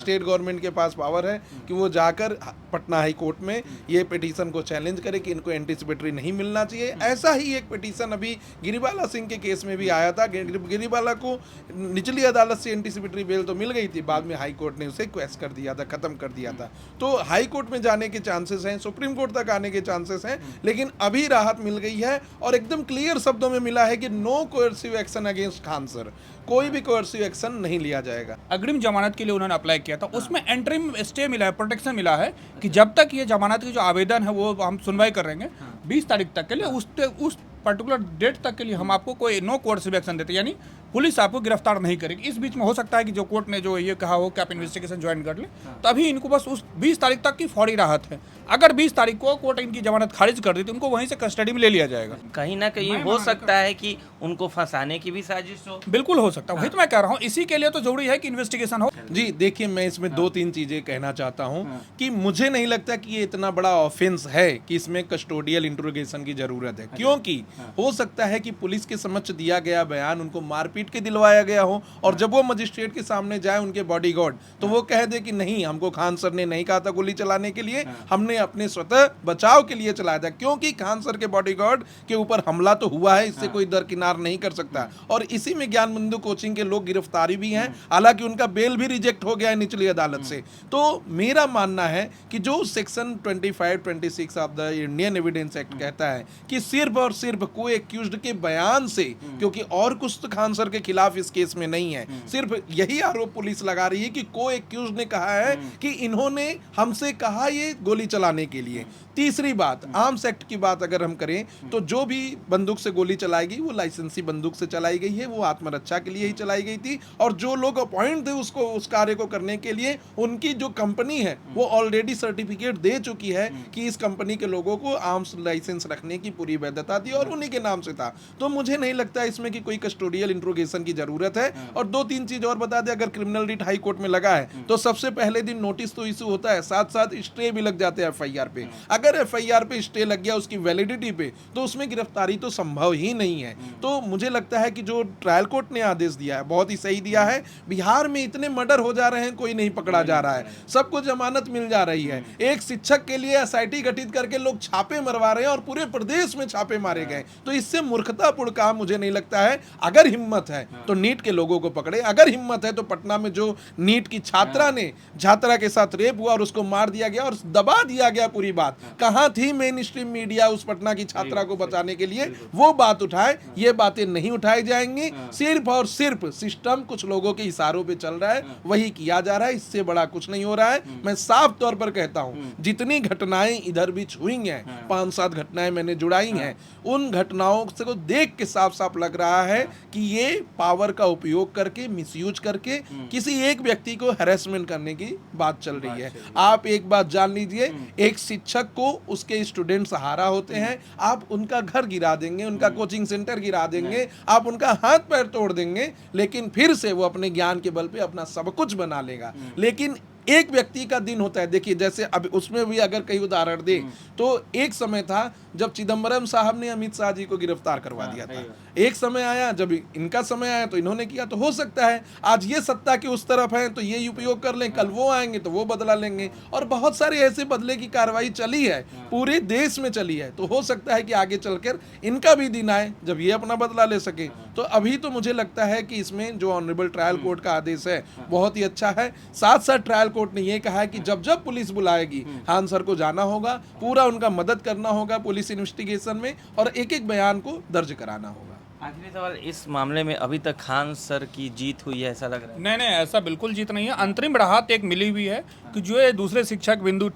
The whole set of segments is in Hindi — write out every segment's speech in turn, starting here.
स्टेट गवर्नमेंट के पास पावर है कि वो जाकर पटना हाई कोर्ट में ये पिटीशन को चैलेंज करे कि इनको एंटीसिपेटरी नहीं मिलना चाहिए। ऐसा ही एक पिटीशन अभी गिरिबाला सिंह के केस में भी आया था। गिरिबाला को निचली अदालत से एंटीसिपेटरी बेल तो मिल गई थी, बाद में हाई कोर्ट ने उसे क्वेश्चन कर दिया था, खत्म कर दिया था। तो हाई कोर्ट में जाने के चांसेस हैं, सुप्रीम कोर्ट तक आने के चांसेस हैं, लेकिन अभी राहत मिल गई है और एकदम क्लियर शब्दों में मिला है कि no coercive action against Khan sir, कोई भी कोर्सिव एक्शन नहीं लिया जाएगा। अग्रिम जमानत के लिए उन्होंने अप्लाई किया था, उसमें एंट्रीम स्टे मिला है, प्रोटेक्शन मिला है कि जब तक ये जमानत की जो आवेदन है वो हम सुनवाई कर रहेंगे 20 तारीख तक के लिए, उस पर्टिकुलर डेट तक के लिए हम आपको कोई नो कोर्सिव एक्शन देते, यानी पुलिस आपको गिरफ्तार नहीं करेगी। इस बीच में हो सकता है कि जो कोर्ट ने जो ये कहा हो कि आप इन्वेस्टिगेशन ज्वाइन कर लें, तभी इनको बस उस 20 तारीख तक की फौरी राहत है। अगर 20 तारीख को कोर्ट इनकी जमानत खारिज कर दी तो उनको वहीं से कस्टडी में ले लिया जाएगा। कहीं ना कहीं हो सकता है कि उनको फंसाने की भी साजिश हो। बिल्कुल हो सकता है, वही तो मैं कह रहा हूँ। इसी के लिए तो जरूरी है कि इन्वेस्टिगेशन हो। जी देखिए, मैं इसमें 2-3 चीजें कहना चाहता हूँ कि मुझे नहीं लगता कि ये इतना बड़ा ऑफेंस है कि इसमें कस्टोडियल इंट्रोगेशन की जरूरत है, क्योंकि हो सकता है कि पुलिस के समक्ष दिया गया बयान उनको मारपीट के दिलवाया गया हो और जब वो मजिस्ट्रेट के सामने जाए उनके बॉडीगार्ड तो वो कह दे कि नहीं, हमको खान सर ने नहीं कहा था गोली चलाने के लिए, हमने अपने स्वतः बचाव के लिए चलाया था, क्योंकि खान सर के बॉडीगार्ड के ऊपर हमला तो हुआ है, इससे कोई दरकिनार नहीं कर सकता। और इसी में ज्ञान बंधु कोचिंग के लोग गिरफ्तारी भी हैं, हालांकि उनका बेल भी रिजेक्ट हो गया है निचली अदालत से। तो मेरा मानना है कि जो section 25-26 of the Indian evidence act कहता है कि सिर्फ और सिर्फ को एक्यूज्ड के बयान से, क्योंकि और कुछ तो खान सर के खिलाफ इस केस में नहीं है, सिर्फ यही आरोप पुलिस लगा रही है कि को एक्यूज्ड ने कहा है कि इन्होंने हमसे कहा ये गोली चलाने के लिए। तीसरी बात, आर्म्स एक्ट की बात अगर हम करें तो जो भी बंदूक से गोली चलाई गई वो लाइसेंसी बंदूक से चलाई गई है, वो आत्मरक्षा के लिए ही चलाई गई थी, और जो लोग अपॉइंट थे उसको उस कार्य को करने के लिए, उनकी जो कंपनी है वो ऑलरेडी सर्टिफिकेट दे चुकी है कि इस कंपनी के लोगों को आर्म्स लाइसेंस रखने की पूरी वैधता थी और उन्हीं के नाम से था। तो मुझे नहीं लगता इसमें कि कोई कस्टोडियल इंट्रोगेशन की जरूरत है। और 2-3 चीज और बता दें, अगर क्रिमिनल रिट हाई कोर्ट में लगा है तो सबसे पहले दिन नोटिस तो इशू होता है, साथ साथ स्टे भी लग जाते हैं एफआईआर पे। अगर एफआईआर पे स्टे लग गया उसकी वैलिडिटी पे, तो उसमें गिरफ्तारी तो संभव ही नहीं है। तो मुझे लगता है कि जो ट्रायल कोर्ट ने आदेश दिया है बहुत ही सही दिया है। बिहार में इतने मर्डर हो जा रहे हैं, कोई नहीं पकड़ा जा रहा है, सबको जमानत मिल जा रही है। एक शिक्षक के लिए एसआईटी गठित करके लोग छापे मरवा रहे हैं और पूरे प्रदेश में छापे मारे गए। तो इससे मूर्खतापूर्ण काम मुझे नहीं लगता है। अगर हिम्मत है तो नीट के लोगों को पकड़े, अगर हिम्मत है तो पटना में जो नीट की छात्रा ने छात्रा के साथ रेप हुआ और उसको मार दिया गया और दबा दिया गया, पूरी बात कहां थी मेन स्ट्रीम मीडिया उस पटना की छात्रा को बचाने के लिए, वो बात उठाए। ये बातें नहीं उठाई जाएंगी, सिर्फ और सिर्फ सिस्टम कुछ लोगों के इशारों पे चल रहा है, वही किया जा रहा है, इससे बड़ा कुछ नहीं हो रहा है। मैं साफ तौर पर कहता हूं, जितनी घटनाएं इधर भी हुई हैं, 5-7 घटनाएं मैंने जुड़ाई हैं, उन घटनाओं से को देख के साफ साफ लग रहा है कि ये पावर का उपयोग करके, मिसयूज करके किसी एक व्यक्ति को हैरेसमेंट करने की बात चल रही है। आप एक बात जान लीजिए, एक शिक्षक को उसके स्टूडेंट सहारा होते हैं, आप उनका घर गिरा देंगे, उनका कोचिंग सेंटर गिरा देंगे, आप उनका हाथ पैर तोड़ देंगे, लेकिन फिर से वो अपने ज्ञान के बल पे अपना सब कुछ बना लेगा। लेकिन एक व्यक्ति का दिन होता है। देखिए, जैसे अब उसमें भी अगर कई उदाहरण दे तो एक समय था जब चिदम्बरम साहब ने अमित शाह जी को गिरफ्तार करवा दिया था, एक समय आया जब इनका समय आया तो इन्होंने किया। तो हो सकता है आज ये सत्ता की उस तरफ है तो ये उपयोग कर लें, कल वो आएंगे तो वो बदला लेंगे, और बहुत सारे ऐसे बदले की कार्रवाई चली है, पूरे देश में चली है। तो हो सकता है कि आगे चलकर इनका भी दिन आए जब ये अपना बदला ले सके। तो अभी तो मुझे लगता है कि इसमें जो ऑनरेबल ट्रायल कोर्ट का आदेश है बहुत ही अच्छा है। साथ साथ ट्रायल कोर्ट ने ये कहा है कि जब जब पुलिस बुलाएगी खान सर को जाना होगा, पूरा उनका मदद करना होगा पुलिस इन्वेस्टिगेशन में, और एक एक बयान को दर्ज कराना होगा। आखिरी सवाल, इस मामले में अभी तक खान सर की जीत हुई है ऐसा लग रहा है? नहीं, ऐसा बिल्कुल जीत नहीं है। अंतरिम राहत एक मिली हुई है कि जो ये दूसरे शिक्षक बिंदु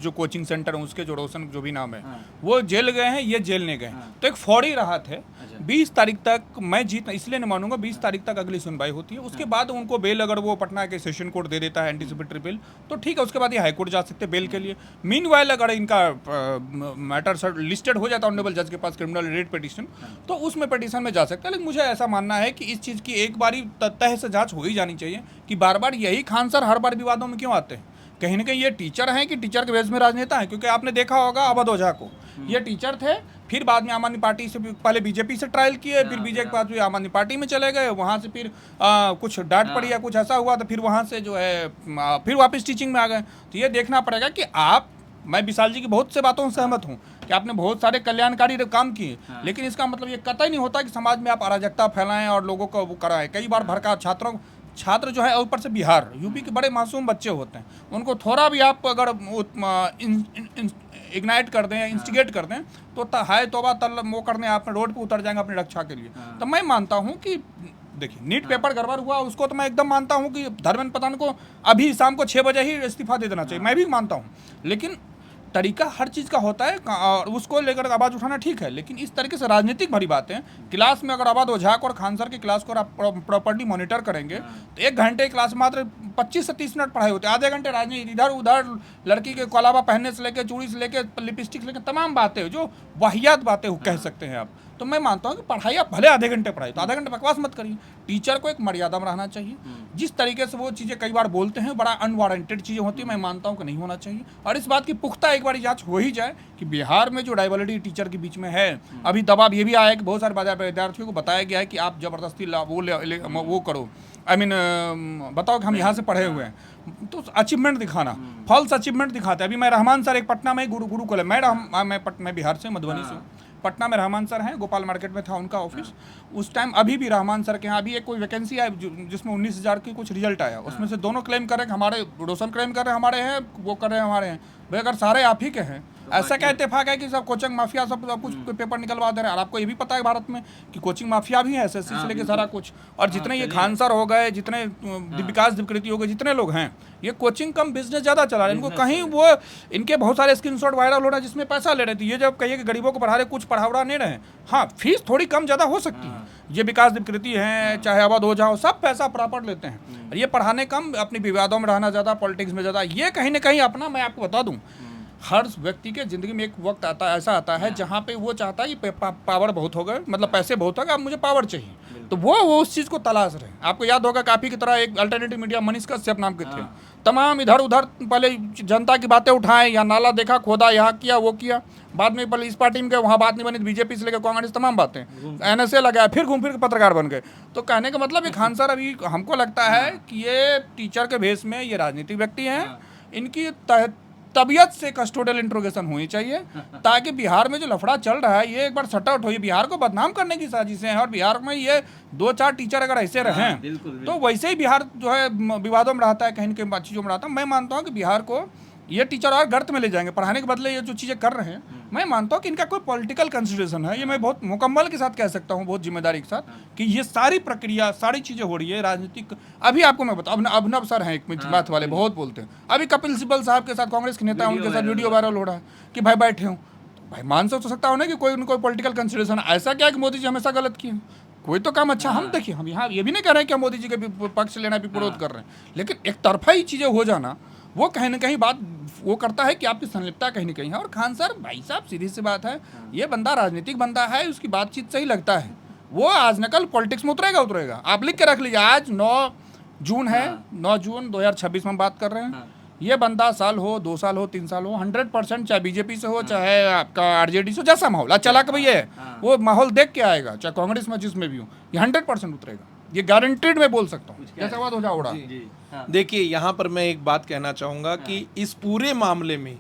जो कोचिंग सेंटर है उसके जो रोशन जो भी नाम है वो जेल गए हैं, ये जेल नहीं गए, तो एक फौरी राहत है। 20 तारीख तक मैं जीत इसलिए नहीं मानूंगा, 20 तारीख तक अगली सुनवाई होती है, उसके बाद उनको बेल अगर वो पटना के सेशन कोर्ट दे देता है एंटीसिपेटरी बेल तो ठीक है, उसके बाद ये हाई कोर्ट जा सकते हैं बेल के लिए। मीनवाइल अगर इनका मैटर लिस्टेड हो जाता है ऑनरेबल जज के पास क्रिमिनल रेट पिटीशन, तो उसमें पिटीशन में जा सकता है। लेकिन मुझे ऐसा मानना है कि इस चीज़ की एक बारी तय से जांच हो ही जानी चाहिए कि बार बार यही खान सर हर बार विवादों में क्यों आते हैं। कहीं ना कहीं ये टीचर हैं कि टीचर के बेस में राजनेता है, क्योंकि आपने देखा होगा अवध ओझा को, ये टीचर थे, फिर बाद में आम आदमी पार्टी से पहले बीजेपी से ट्रायल किए, फिर बीजेपी के बाद आम आदमी पार्टी में चले गए, वहाँ से फिर कुछ डांट पड़ी या कुछ ऐसा हुआ तो फिर वहाँ से जो है फिर वापस टीचिंग में आ गए। तो ये देखना पड़ेगा कि मैं विशाल जी की बहुत से बातों से सहमत हूँ कि आपने बहुत सारे कल्याणकारी काम किए, लेकिन इसका मतलब ये कतई नहीं होता कि समाज में आप अराजकता फैलाएं और लोगों को वो कराएं। कई बार भड़का छात्र जो है, ऊपर से बिहार यूपी के बड़े मासूम बच्चे होते हैं, उनको थोड़ा भी आप अगर इग्नाइट कर दें, इंस्टिगेट कर दें तो हाय तौबा वो करने आप रोड पे उतर जाएंगे अपनी रक्षा के लिए। तो मैं मानता हूँ कि देखिए नीट पेपर गड़बड़ हुआ, उसको तो मैं एकदम मानता हूँ कि धर्मेंद्र प्रधान को अभी शाम को 6 बजे ही इस्तीफा दे देना चाहिए, मैं भी मानता हूँ। लेकिन तरीका हर चीज़ का होता है और उसको लेकर आवाज़ उठाना ठीक है, लेकिन इस तरीके से राजनीतिक भरी बातें क्लास में अगर अवध ओझा और खान सर की क्लास को आप प्रॉपर्ली मॉनिटर करेंगे तो 1 घंटे क्लास में मात्र 25 से 30 मिनट पढ़ाई होती है, आधे घंटे राजनीति इधर उधर, लड़की के कलावा पहनने से लेकर, चूड़ी से लेकर, लिपस्टिक से लेकर तमाम बातें जो वाहियात बातें कह सकते हैं आप। तो मैं मानता हूँ कि पढ़ाई आप भले आधे घंटे पढ़ाई, तो आधे घंटे बकवास मत करिए। टीचर को एक मर्यादा में रहना चाहिए। जिस तरीके से वो चीज़ें कई बार बोलते हैं बड़ा अनवारंटेड चीज़ें होती है, मैं मानता हूँ कि नहीं होना चाहिए। और इस बात की पुख्ता एक बार जांच हो ही जाए कि बिहार में जो डाइवर्सिटी टीचर के बीच में है, अभी दबाव ये भी आया है कि बहुत सारे विद्यार्थियों को बताया गया है कि आप जबरदस्ती वो करो, बताओ कि हम यहाँ से पढ़े हुए हैं, तो अचीवमेंट दिखाना, फॉल्स अचीवमेंट दिखाते हैं। अभी मैं रहमान सर एक पटना में गुरुकुल है, मैं बिहार से, मधुबनी से, पटना में रहमान सर हैं, गोपाल मार्केट में था उनका ऑफिस। उस टाइम अभी भी रहमान सर के यहाँ अभी एक कोई वैकेंसी आई जिसमें 19,000 की कुछ रिजल्ट आया, उसमें से दोनों क्लेम कर रहे हैं हमारे, रोशन क्लेम कर रहे हैं हमारे हैं, वो कर रहे हैं हमारे हैं। भाई अगर सारे आप ही के हैं, ऐसा क्या इत्तेफाक है कि सब कोचिंग माफिया सब कुछ पेपर निकलवा दे रहे हैं। और आपको ये भी पता है भारत में कि कोचिंग माफिया भी है, एसएससी से लेकर सारा कुछ। और जितने ये खान सर हो गए, जितने विकास दिवकृति हो गए, जितने लोग हैं, ये कोचिंग कम बिजनेस ज़्यादा चला रहे हैं। इनको कहीं वो इनके बहुत सारे स्क्रीनशॉट वायरल हो रहा है जिसमें पैसा ले रहे थे। ये जब कहिए कि गरीबों को पढ़ा रहे, कुछ पढ़ावड़ा नहीं रहे, हाँ फीस थोड़ी कम ज़्यादा हो सकती है। ये विकास दिवकृति हैं, चाहे अवध ओझा हो, सब पैसा प्रॉपर लेते हैं। ये पढ़ाने कम, अपनी विवादों में रहना ज़्यादा, पॉलिटिक्स में ज़्यादा। ये कहीं ना कहीं अपना, मैं आपको बता दूँ, हर व्यक्ति के ज़िंदगी में एक वक्त ऐसा आता है जहाँ पे वो चाहता है कि पावर बहुत हो गए, मतलब पैसे बहुत हो गए, अब मुझे पावर चाहिए, तो वो उस चीज़ को तलाश रहे। आपको याद होगा काफ़ी की तरह एक अल्टरनेटिव मीडिया मनीष कश्यप नाम के थे, तमाम इधर उधर पहले जनता की बातें उठाएं, या नाला देखा खोदा, यहाँ किया वो किया, बाद में पहले इस पार्टी में गए, वहाँ बात नहीं बनी, बीजेपी से लेकर कांग्रेस, तमाम बातें NSA लगाया, फिर घूम फिर के पत्रकार बन गए। तो कहने का मतलब ये खान सर अभी हमको लगता है कि ये टीचर के भेष में ये राजनीतिक व्यक्ति हैं, इनकी तबीयत से कस्टोडियल इंट्रोगेशन होनी चाहिए, ताकि बिहार में जो लफड़ा चल रहा है ये एक बार सट आउट हो। ये बिहार को बदनाम करने की साजिशें हैं, और बिहार में ये 2-4 टीचर अगर ऐसे रहें तो वैसे ही बिहार जो है विवादों में रहता है, कहीं न कहीं चीज़ों में रहता है। मैं मानता हूँ कि बिहार को ये टीचर और गर्त में ले जाएंगे, पढ़ाने के बदले ये जो चीज़ें कर रहे हैं, मैं मानता हूँ कि इनका कोई पॉलिटिकल कंसिडरेशन है। ये मैं बहुत मुकम्मल के साथ कह सकता हूँ, बहुत जिम्मेदारी के साथ, कि ये सारी प्रक्रिया, सारी चीज़ें हो रही है राजनीतिक। अभी आपको मैं बताऊँ, अभिनव सर हैं एक मैथ वाले, बहुत बोलते हैं। अभी कपिल सिब्बल साहब के साथ, कांग्रेस के नेता हैं, उनके साथ वीडियो वायरल हो रहा है कि भाई बैठे हूँ। भाई मान तो सकता हो ना कि कोई उनको पॉलिटिकल कंसिडरेशन। ऐसा क्या कि मोदी जी हमेशा गलत किए, कोई तो काम अच्छा। हम देखिए, हम यहाँ ये भी नहीं कह रहे हैं कि हम मोदी जी के पक्ष लेना भी विरोध कर रहे हैं, लेकिन एक तरफा ही चीज़ें हो जाना, वो कहीं ना कहीं बात वो करता है कि आपकी संलिप्तता कहीं ना कहीं है। और खान सर भाई साहब, सीधी सी बात है, ये बंदा राजनीतिक बंदा है, उसकी बातचीत सही लगता है, वो आज न कल पॉलिटिक्स में उतरेगा। आप लिख के रख लीजिए, आज 9 जून है, 9 जून 2026 में हम बात कर रहे हैं। ये बंदा साल हो, 2 साल हो, 3 साल हो, 100%, चाहे बीजेपी से हो, चाहे आपका आरजेडी से हो, जैसा माहौल चला के भैया वो माहौल देख के आएगा, चाहे कांग्रेस में जिसमें भी हो, ये 100% उतरेगा। ये गारंटीड मैं बोल सकता हूँ, जैसा बात हो जा उड़ा। देखिए, यहाँ पर मैं एक बात कहना चाहूँगा कि इस पूरे मामले में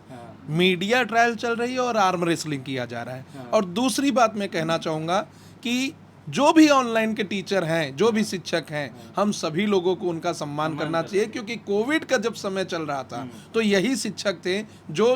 मीडिया ट्रायल चल रही है और आर्म रेसलिंग किया जा रहा है। और दूसरी बात मैं कहना चाहूँगा कि जो भी ऑनलाइन के टीचर हैं, जो भी शिक्षक हैं, हम सभी लोगों को उनका सम्मान करना चाहिए, क्योंकि कोविड का जब समय चल रहा था तो यही शिक्षक थे जो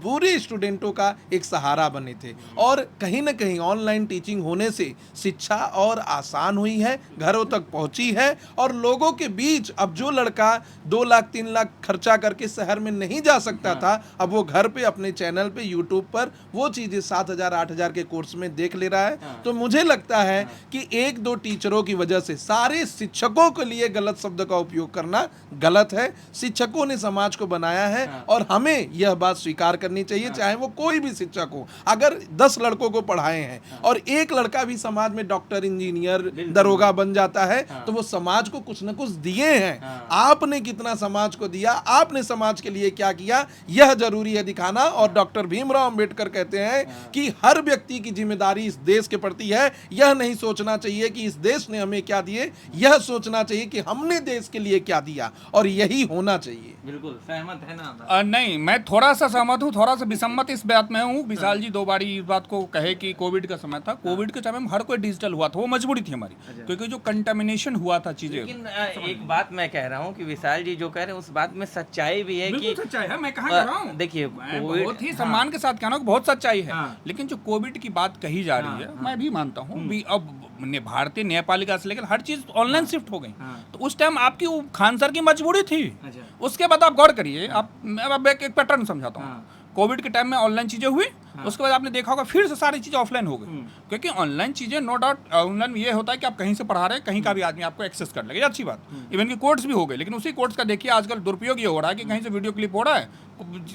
पूरे स्टूडेंटों का एक सहारा बने थे। और कहीं ना कहीं ऑनलाइन टीचिंग होने से शिक्षा और आसान हुई है, घरों तक पहुंची है, और लोगों के बीच अब जो लड़का 2 लाख 3 लाख खर्चा करके शहर में नहीं जा सकता था, अब वो घर पे अपने चैनल पे यूट्यूब पर वो चीज़ें 7,000 8,000 के कोर्स में देख ले रहा है। तो मुझे लगता है कि एक दो टीचरों की वजह से सारे शिक्षकों के लिए गलत शब्द का उपयोग करना गलत है। शिक्षकों ने समाज को बनाया है और हमें यह बात स्वीकार करनी चाहिए, चाहे वो कोई भी शिक्षक हो। अगर 10 लड़कों को पढ़ाए हैं और एक लड़का भी समाज में डॉक्टर, इंजीनियर, दरोगा बन जाता है तो वो समाज को कुछ न कुछ दिए हैं। आपने कितना समाज को दिया, आपने समाज के लिए क्या किया, यह जरूरी है दिखाना। और डॉक्टर भीमराव अंबेडकर कहते हैं कि हर व्यक्ति की जिम्मेदारी इस देश के प्रति है। यह नहीं सोचना चाहिए कि इस देश ने हमें क्या दिए, यह सोचना चाहिए कि हमने देश के लिए क्या दिया, और यही होना चाहिए। बिल्कुल सहमत है ना? नहीं, मैं थोड़ा सा सहमत हूँ, थोड़ा सा विसम्मत इस बात में हूँ। विशाल जी 2 बारी इस बात को कहे कि कोविड का समय था, कोविड के समय में हर कोई डिजिटल हुआ था, वो मजबूरी थी हमारी, क्योंकि जो कंटामिनेशन हुआ था चीजें। लेकिन एक बात मैं कह रहा हूँ कि विशाल जी जो कह रहे हैं उस बात में सच्चाई भी है कि सच्चाई है, मैं कहाँ कह रहा हूँ, देखिए बहुत ही सम्मान के साथ कहना बहुत सच्चाई है। लेकिन जो कोविड की बात कही जा रही है, मैं भी मानता हूँ भी अब भारतीय न्यायपालिका से लेकर हर चीज ऑनलाइन शिफ्ट हो गई, तो उस टाइम आपकी खान सर की मजबूरी थी। उसके बाद आप गौर करिए, अब एक पैटर्न समझाता हूँ। कोविड के टाइम में ऑनलाइन चीजें हुई, उसके बाद आपने देखा होगा फिर से सारी चीजें ऑफलाइन हो गई, क्योंकि ऑनलाइन चीजें नो डाउट, ऑनलाइन ये होता है कि आप कहीं से पढ़ा रहे हैं, कहीं का भी आदमी आपको एक्सेस कर लेगा, अच्छी बात। इवन की कोर्ट्स भी हो गए, लेकिन उसी कोर्ट्स का देखिए आजकल दुरुपयोग ये हो रहा है कि कहीं से वीडियो क्लिप हो रहा है,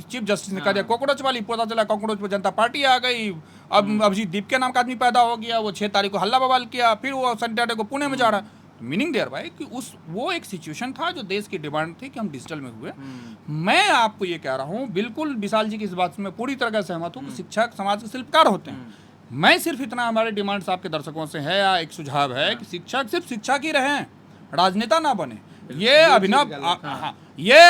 चीफ जस्टिस ने कह दिया कॉकरोच वाली, पता चला कॉकरोच पर जनता पार्टी आ गई। अब अभिजीत दीप के नाम का आदमी पैदा हो गया, वो 6 तारीख को हल्ला बवाल किया, फिर वो सैटरडे को पुणे में जा रहा है। मीनिंग देयर भाई कि वो एक सिचुएशन था जो देश की डिमांड थी कि हम डिजिटल में हुए। मैं आपको ये कह रहा हूँ, बिल्कुल विशाल जी की इस बात से मैं पूरी तरह से सहमत हूँ कि शिक्षक समाज के शिल्पकार होते हैं। मैं सिर्फ इतना, हमारे डिमांड्स आपके दर्शकों से है या एक सुझाव है कि शिक्षक सिर्फ शिक्षक ही रहें, राजनेता ना बने। ये अभिनव, ये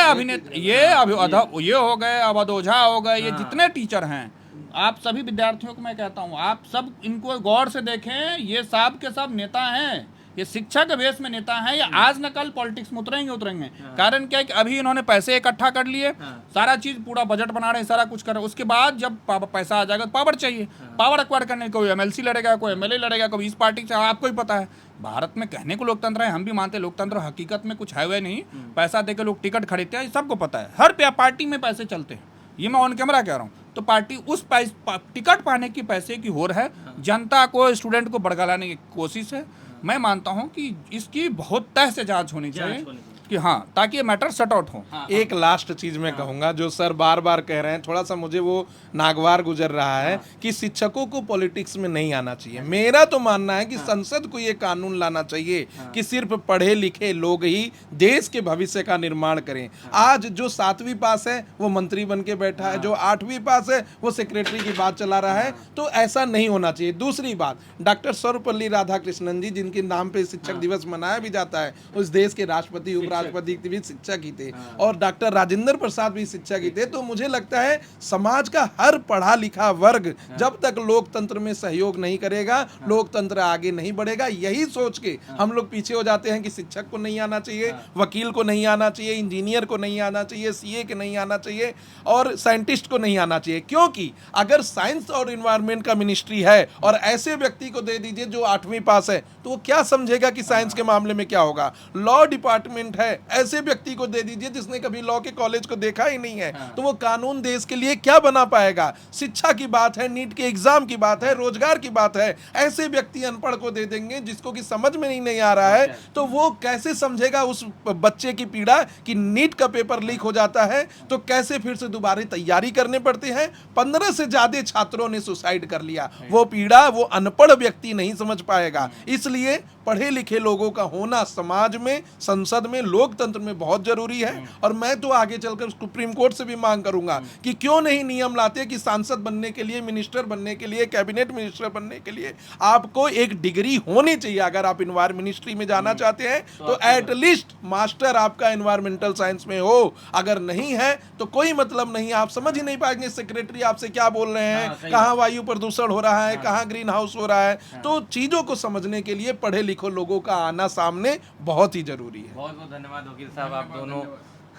हो गए, अवध ओझा हो गए, ये जितने टीचर हैं, आप सभी विद्यार्थियों को मैं कहता हूँ, आप सब इनको गौर से देखें। ये सब के सब नेता हैं, ये शिक्षा के बेस में नेता हैं, ये आज न कल पॉलिटिक्स में उतरेंगे। कारण क्या है कि अभी इन्होंने पैसे इकट्ठा कर लिए, सारा चीज पूरा बजट बना रहे हैं, सारा कुछ कर रहे हैं। उसके बाद जब पैसा आ जाएगा तो पावर चाहिए, पावर एक्वायर करने कोई एमएलसी लड़ेगा, कोई एमएलए लड़ेगा, कोई इस पार्टी से। आपको ही पता है भारत में कहने को लोकतंत्र है, हम भी मानते हैं लोकतंत्र, हकीकत में कुछ है वह नहीं। पैसा देकर लोग टिकट खरीदते हैं, सबको पता है, हर पार्टी में पैसे चलते हैं, ये मैं ऑन कैमरा कह रहा हूँ। तो पार्टी उस टिकट पाने की पैसे की होड़ है, जनता को, स्टूडेंट को भड़काने की कोशिश है। मैं मानता हूं कि इसकी बहुत तह से जांच होनी चाहिए कि हाँ, ताकि ये मैटर सट आउट हो। एक लास्ट चीज मैं कहूंगा, जो सर बार बार कह रहे हैं, थोड़ा सा मुझे वो नागवार गुजर रहा है कि शिक्षकों को पॉलिटिक्स में नहीं आना चाहिए। मेरा तो मानना है कि संसद को ये कानून लाना चाहिए कि सिर्फ पढ़े लिखे लोग ही देश के भविष्य का निर्माण करें। आज जो 7वीं पास है वो मंत्री बन के बैठा है, जो 8वीं पास है वो सेक्रेटरी की बात चला रहा है, तो ऐसा नहीं होना चाहिए। दूसरी बात, डॉक्टर सर्वपल्ली राधाकृष्णन जी, जिनके नाम पे शिक्षक दिवस मनाया भी जाता है, उस देश के राष्ट्रपति, राष्ट्रपति भी शिक्षक ही थे, और डॉक्टर राजेंद्र प्रसाद भी शिक्षक ही थे। तो मुझे लगता है समाज का हर पढ़ा लिखा वर्ग जब तक लोकतंत्र में सहयोग नहीं करेगा, लोकतंत्र आगे नहीं बढ़ेगा। यही सोच के हम लोग पीछे हो जाते हैं कि शिक्षक को नहीं आना चाहिए, वकील को नहीं आना चाहिए, इंजीनियर को नहीं आना चाहिए, सीए को नहीं आना चाहिए, और साइंटिस्ट को नहीं आना चाहिए। क्योंकि अगर साइंस और एनवायरनमेंट का मिनिस्ट्री है और ऐसे व्यक्ति को दे दीजिए जो 8वीं पास है, तो वो क्या समझेगा कि साइंस के मामले में क्या होगा। लॉ डिपार्टमेंट है, ऐसे व्यक्ति को दे दीजिए जिसने कभी लॉ के कॉलेज को देखा ही नहीं है, तो वो कानून देश के लिए क्या बना पाएगा। शिक्षा की बात है, नीट के एग्जाम की बात है, रोजगार की बात है, ऐसे व्यक्ति अनपढ़ को दे देंगे जिसको कि समझ में नहीं आ रहा है, तो वो कैसे समझेगा उस बच्चे की पीड़ा कि नीट का पेपर लीक हो जाता है तो कैसे फिर से दोबारा तैयारी करने पड़ती है। 15 से ज्यादा छात्रों ने सुसाइड कर लिया, वो पीड़ा वो अनपढ़ व्यक्ति नहीं समझ पाएगा। इसलिए पढ़े लिखे लोगों का होना समाज में, संसद में, लोकतंत्र में बहुत जरूरी है। और मैं तो आगे चलकर सुप्रीम कोर्ट से भी मांग करूंगा कि क्यों नहीं नियम लाते कि सांसद बनने के लिए, मिनिस्टर बनने के लिए, कैबिनेट मिनिस्टर बनने के लिए आपको एक डिग्री होनी चाहिए। अगर आप एनवायरमेंट मिनिस्ट्री में जाना चाहते हैं तो एटलीस्ट मास्टर आपका एनवायरमेंटल साइंस में हो, अगर नहीं है तो कोई मतलब नहीं, आप समझ ही नहीं पाएंगे सेक्रेटरी आपसे क्या बोल रहे हैं, कहाँ वायु प्रदूषण हो रहा है, कहाँ ग्रीन हाउस हो रहा है। तो चीजों को समझने के लिए पढ़े लिखे लोगों का आना सामने बहुत ही जरूरी है। बहुत बहुत धन्यवाद वकील साहब, आप दोनों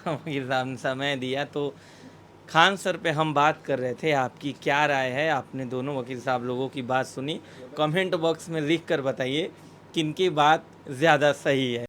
वकील साहब ने समय दिया। तो खान सर पे हम बात कर रहे थे, आपकी क्या राय है? आपने दोनों वकील साहब लोगों की बात सुनी, कमेंट बॉक्स में लिख कर बताइए किनकी बात ज़्यादा सही है।